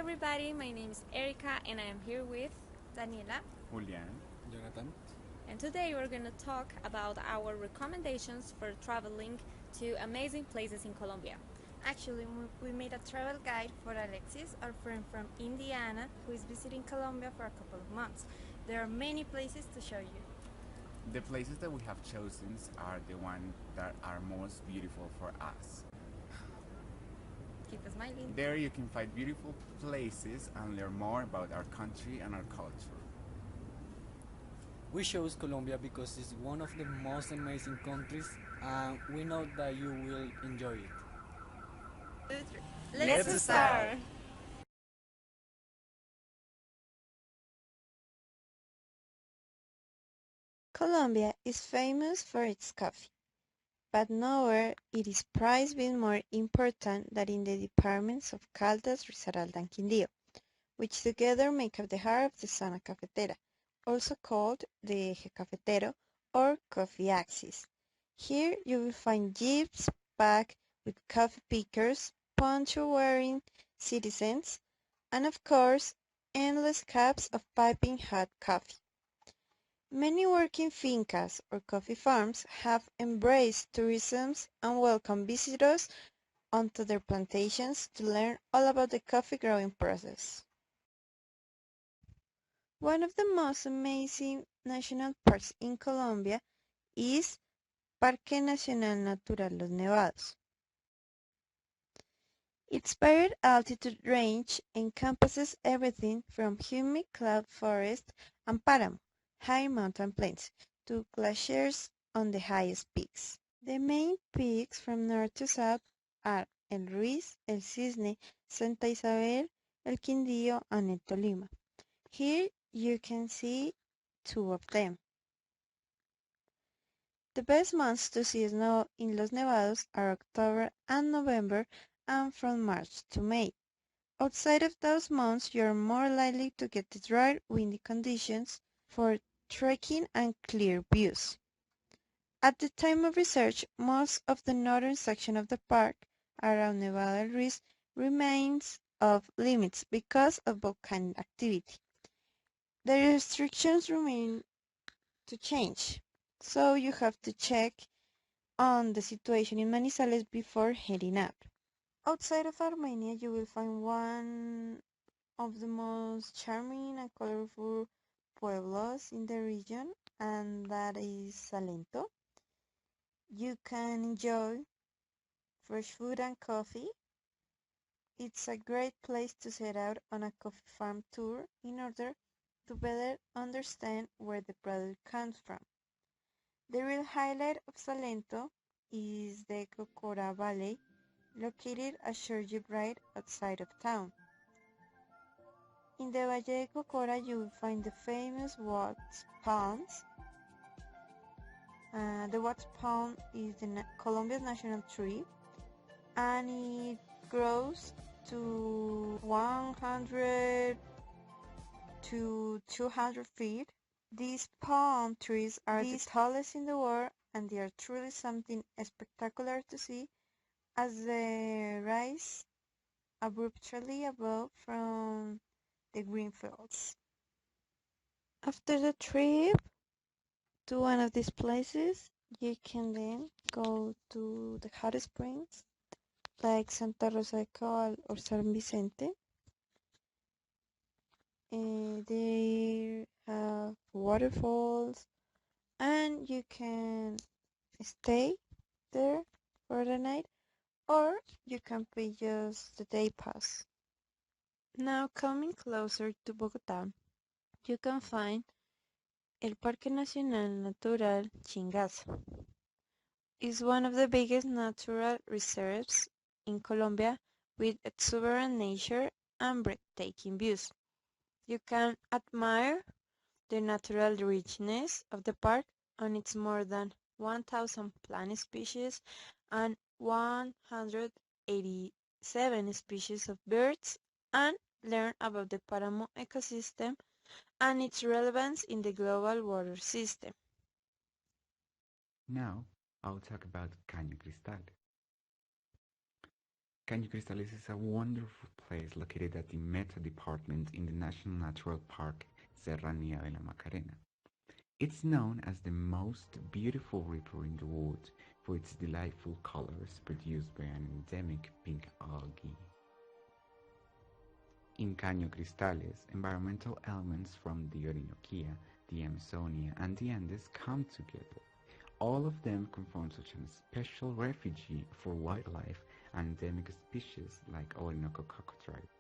everybody, my name is Erica and I am here with Daniela. Julian. Jonathan. And today we're going to talk about our recommendations for traveling to amazing places in Colombia. Actually, we made a travel guide for Alexis, our friend from Indiana, who is visiting Colombia for a couple of months. There are many places to show you. The places that we have chosen are the ones that are most beautiful for us. Keep smiling. There you can find beautiful places and learn more about our country and our culture. We chose Colombia because it's one of the most amazing countries and we know that you will enjoy it. Let's start! Colombia is famous for its coffee, but nowhere it is prized being more important than in the departments of Caldas, Risaralda and Quindío, which together make up the heart of the zona cafetera, also called the Eje Cafetero or coffee axis. Here you will find jeeps packed with coffee pickers, poncho-wearing citizens, and of course, endless cups of piping hot coffee. Many working fincas or coffee farms have embraced tourism and welcome visitors onto their plantations to learn all about the coffee growing process. One of the most amazing national parks in Colombia is Parque Nacional Natural Los Nevados. Its varied altitude range encompasses everything from humid cloud forest and páramo, high mountain plains, to glaciers on the highest peaks. The main peaks from north to south are El Ruiz, El Cisne, Santa Isabel, El Quindío, and El Tolima. Here you can see two of them. The best months to see snow in Los Nevados are October and November and from March to May. Outside of those months, you are more likely to get the dry, windy conditions for trekking and clear views. At the time of research, most of the northern section of the park, around Nevada Ruiz, remains off limits because of volcanic activity. The restrictions remain to change, so you have to check on the situation in Manizales before heading out. Outside of Armenia, you will find one of the most charming and colorful pueblos in the region, and that is Salento. You can enjoy fresh food and coffee. It's a great place to set out on a coffee farm tour in order to better understand where the product comes from. The real highlight of Salento is the Cocora Valley, located a short jeep ride outside of town. In the Valle de Cocora you will find the famous wax palms. The wax palm is Colombia's national tree, and it grows to 100 to 200 feet. These palm trees are the tallest in the world, and they are truly something spectacular to see as they rise abruptly above from the green fields. After the trip to one of these places, you can then go to the hot springs like Santa Rosa de Cabal or San Vicente. They have waterfalls, and you can stay there for the night, or you can pay just the day pass. Now coming closer to Bogota, you can find El Parque Nacional Natural Chingaza. It's one of the biggest natural reserves in Colombia, with exuberant nature and breathtaking views. You can admire the natural richness of the park and its more than 1,000 plant species and 187 species of birds, and learn about the Páramo ecosystem and its relevance in the global water system. Now, I'll talk about Caño Cristal. Caño Cristales is a wonderful place located at the Meta department in the National Natural Park Serranía de la Macarena. It's known as the most beautiful river in the world for its delightful colors produced by an endemic pink algae. In Caño Cristales, environmental elements from the Orinoquia, the Amazonia, and the Andes come together. All of them conform such a special refuge for wildlife and endemic species like Orinoco cockatrice.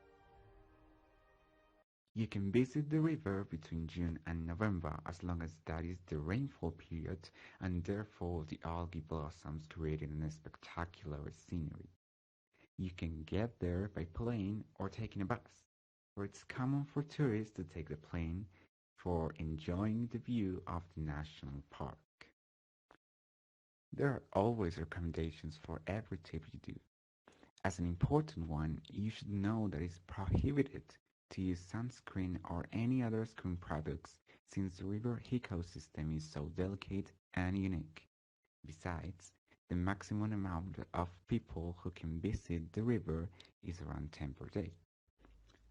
You can visit the river between June and November as long as that is the rainfall period and therefore the algae blossoms creating a spectacular scenery. You can get there by plane or taking a bus, for it's common for tourists to take the plane for enjoying the view of the national park. There are always recommendations for every trip you do. As an important one, you should know that it's prohibited to use sunscreen or any other screen products since the river ecosystem is so delicate and unique. Besides, the maximum amount of people who can visit the river is around 10 per day.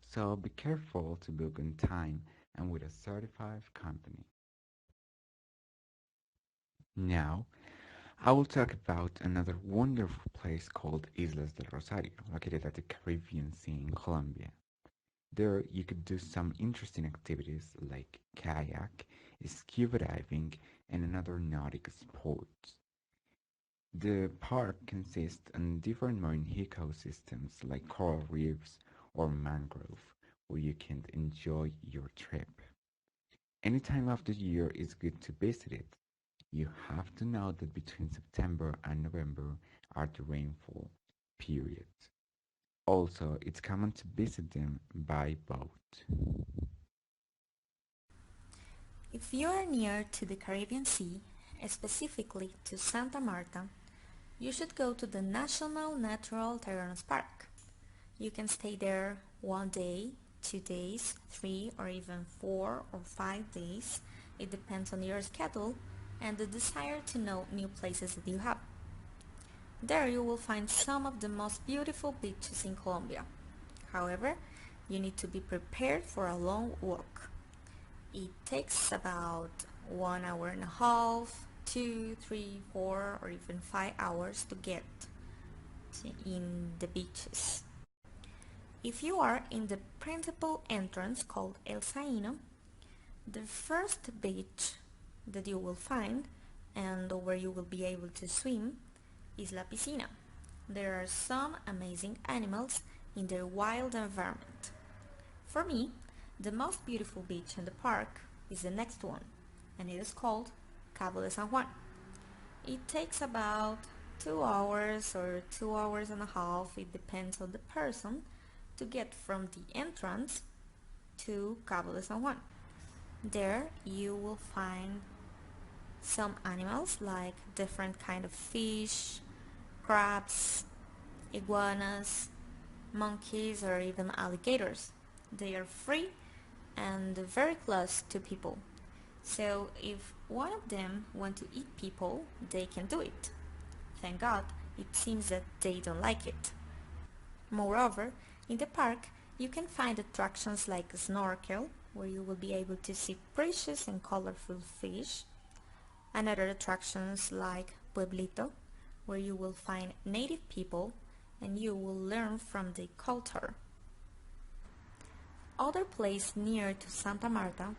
So be careful to book on time and with a certified company. Now, I will talk about another wonderful place called Islas del Rosario, located at the Caribbean Sea in Colombia. There you could do some interesting activities like kayak, scuba diving, and another nautic sports. The park consists of different marine ecosystems like coral reefs or mangrove, where you can enjoy your trip. Any time of the year is good to visit it. You have to know that between September and November are the rainfall periods. Also, it's common to visit them by boat. If you are near to the Caribbean Sea, specifically to Santa Marta, you should go to the National Natural Terranos Park. You can stay there 1 day, 2 days, 3 or even 4 or 5 days. It depends on your schedule and the desire to know new places that you have. There you will find some of the most beautiful beaches in Colombia. However, you need to be prepared for a long walk. It takes about 1 hour and a half, 2, 3, 4 or even 5 hours to get in the beaches. If you are in the principal entrance called El Zaino, the first beach that you will find and where you will be able to swim is La Piscina. There are some amazing animals in their wild environment. For me, the most beautiful beach in the park is the next one, and it is called Cabo de San Juan. It takes about 2 hours or 2 hours and a half, it depends on the person, to get from the entrance to Cabo de San Juan. There you will find some animals like different kind of fish, crabs, iguanas, monkeys or even alligators. They are free and very close to people. So if one of them want to eat people, they can do it. Thank God, it seems that they don't like it. Moreover, in the park you can find attractions like a snorkel, where you will be able to see precious and colorful fish, and other attractions like Pueblito, where you will find native people and you will learn from the culture. Other place near to Santa Marta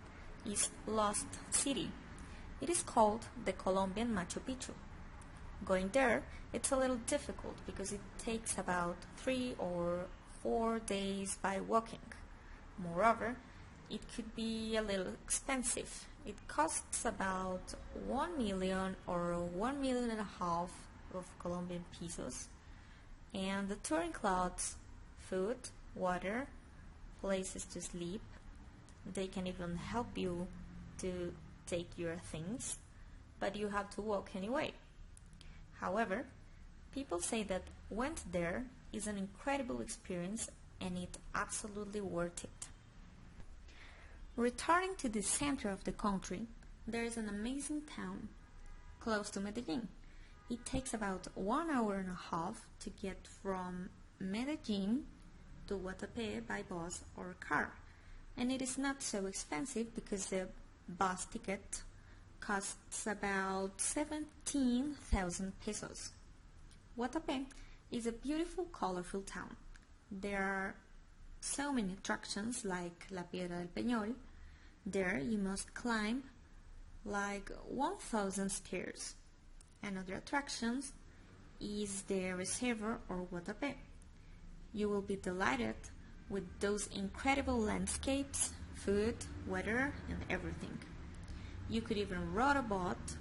is Lost City. It is called the Colombian Machu Picchu. Going there, it's a little difficult because it takes about 3 or 4 days by walking. Moreover, it could be a little expensive. It costs about 1 million or 1.5 million of Colombian pesos. And the tour includes food, water, places to sleep. They can even help you to take your things, but you have to walk anyway. However, people say that went there is an incredible experience and it's absolutely worth it. Returning to the center of the country, there is an amazing town close to Medellin. It takes about 1 hour and a half to get from Medellin to Guatapé by bus or car, and it is not so expensive because the bus ticket costs about 17,000 pesos. Guatapé is a beautiful, colorful town. There are so many attractions like La Piedra del Peñol. There you must climb like 1,000 stairs. Another attractions is the Reservoir or Guatapé. You will be delighted with those incredible landscapes, food, weather, and everything. You could even row a boat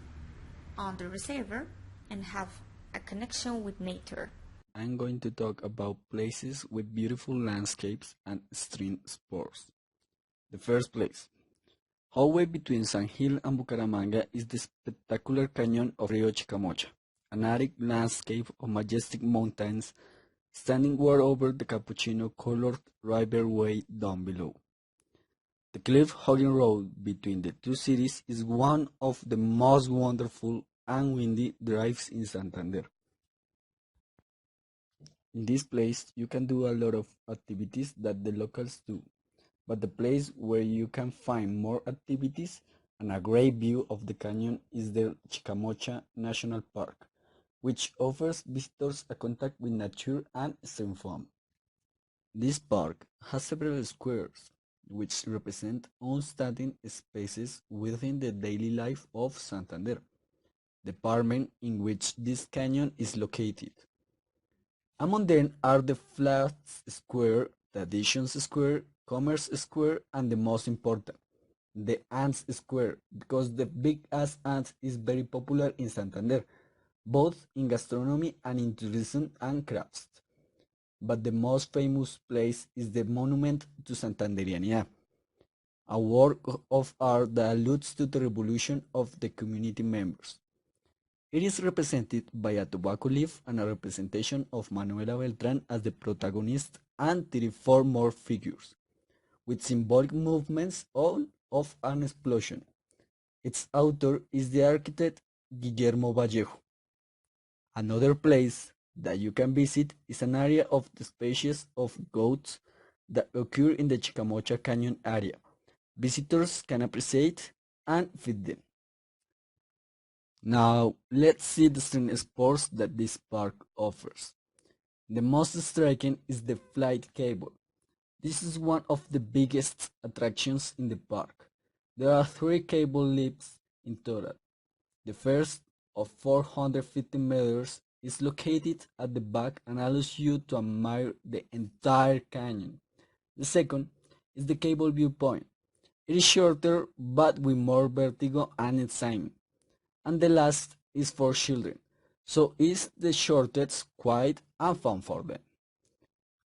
on the reservoir and have a connection with nature. I'm going to talk about places with beautiful landscapes and extreme sports. The first place, halfway between San Gil and Bucaramanga, is the spectacular canyon of Rio Chicamocha, an arid landscape of majestic mountains standing well over the cappuccino-colored riverway down below. The cliff-hugging road between the two cities is one of the most wonderful and windy drives in Santander. In this place, you can do a lot of activities that the locals do, but the place where you can find more activities and a great view of the canyon is the Chicamocha National Park, which offers visitors a contact with nature and extreme fun. This park has several squares, which represent outstanding spaces within the daily life of Santander, department in which this canyon is located. Among them are the Flats Square, Traditions Square, Commerce Square, and the most important, the Ants Square, because the big ass ant is very popular in Santander, both in gastronomy and in tourism and crafts. But the most famous place is the Monument to Santanderianidad, a work of art that alludes to the revolution of the community members. It is represented by a tobacco leaf and a representation of Manuela Beltran as the protagonist and 34 more figures, with symbolic movements all of an explosion. Its author is the architect Guillermo Vallejo. Another place that you can visit is an area of the species of goats that occur in the Chicamocha Canyon area. Visitors can appreciate and feed them. Now, let's see the extreme sports that this park offers. The most striking is the flight cable. This is one of the biggest attractions in the park. There are three cable leaps in total. The first, of 450 meters, is located at the back and allows you to admire the entire canyon. The second is the cable viewpoint. It is shorter but with more vertigo and excitement. And the last is for children, so it's the shortest, quiet, and fun for them.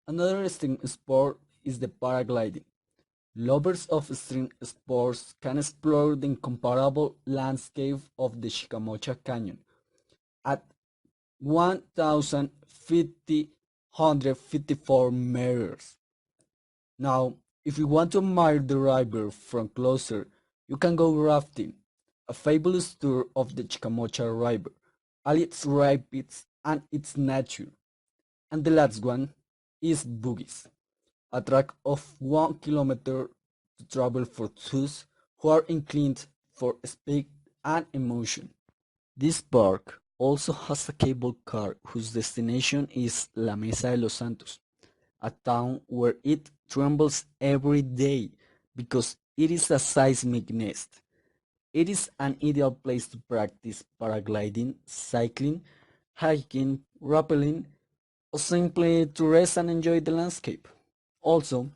Another extreme sport is the paragliding. Lovers of extreme sports can explore the incomparable landscape of the Chicamocha Canyon at 1,154 meters. Now, if you want to admire the river from closer, you can go rafting, a fabulous tour of the Chicamocha River, all its rapids and its nature. And the last one is boogies, a track of 1 kilometer to travel for those who are inclined for speed and emotion. This park also has a cable car whose destination is La Mesa de los Santos, a town where it trembles every day because it is a seismic nest. It is an ideal place to practice paragliding, cycling, hiking, rappelling, or simply to rest and enjoy the landscape. Also,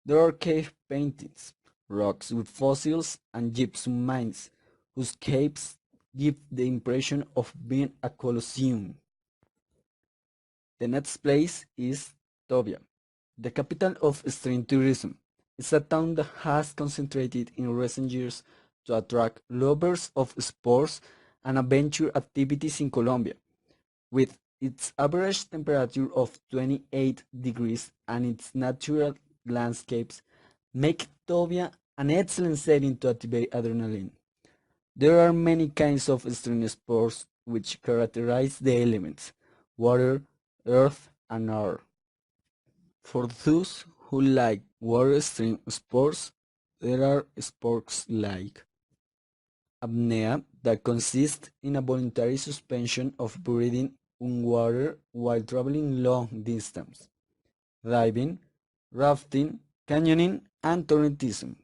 there are cave paintings, rocks with fossils, and gypsum mines, whose caves give the impression of being a colosseum. The next place is Tovia, the capital of extreme tourism. It's a town that has concentrated in recent years to attract lovers of sports and adventure activities in Colombia. With its average temperature of 28 degrees and its natural landscapes, make Tovia an excellent setting to activate adrenaline. There are many kinds of extreme sports which characterize the elements water, earth, and air. For those who like water stream sports, there are sports like apnea that consist in a voluntary suspension of breathing in water while traveling long distance, diving, rafting, canyoning, and torrentism.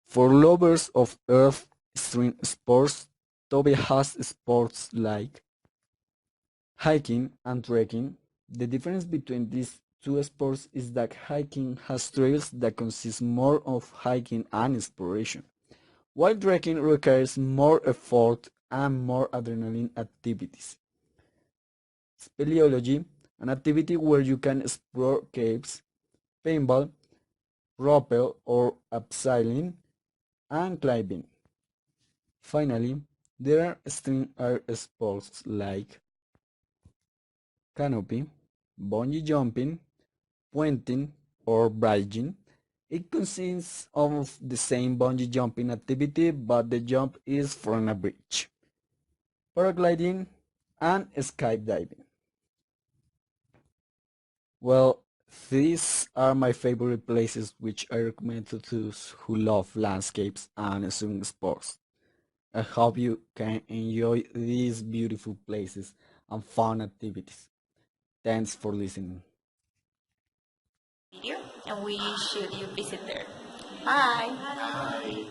For lovers of earth extreme sports, Toby has sports like hiking and trekking. The difference between these two sports is that hiking has trails that consist more of hiking and exploration, while trekking requires more effort and more adrenaline activities. Speleology, an activity where you can explore caves, paintball, rappel or abseiling, and climbing. Finally, there are extreme air sports like canopy, bungee jumping, puenting, or bridging. It consists of the same bungee jumping activity, but the jump is from a bridge. Paragliding and skydiving. Well, these are my favorite places which I recommend to those who love landscapes and extreme sports. I hope you can enjoy these beautiful places and fun activities. Thanks for listening. Video, and we should you visit there. Bye.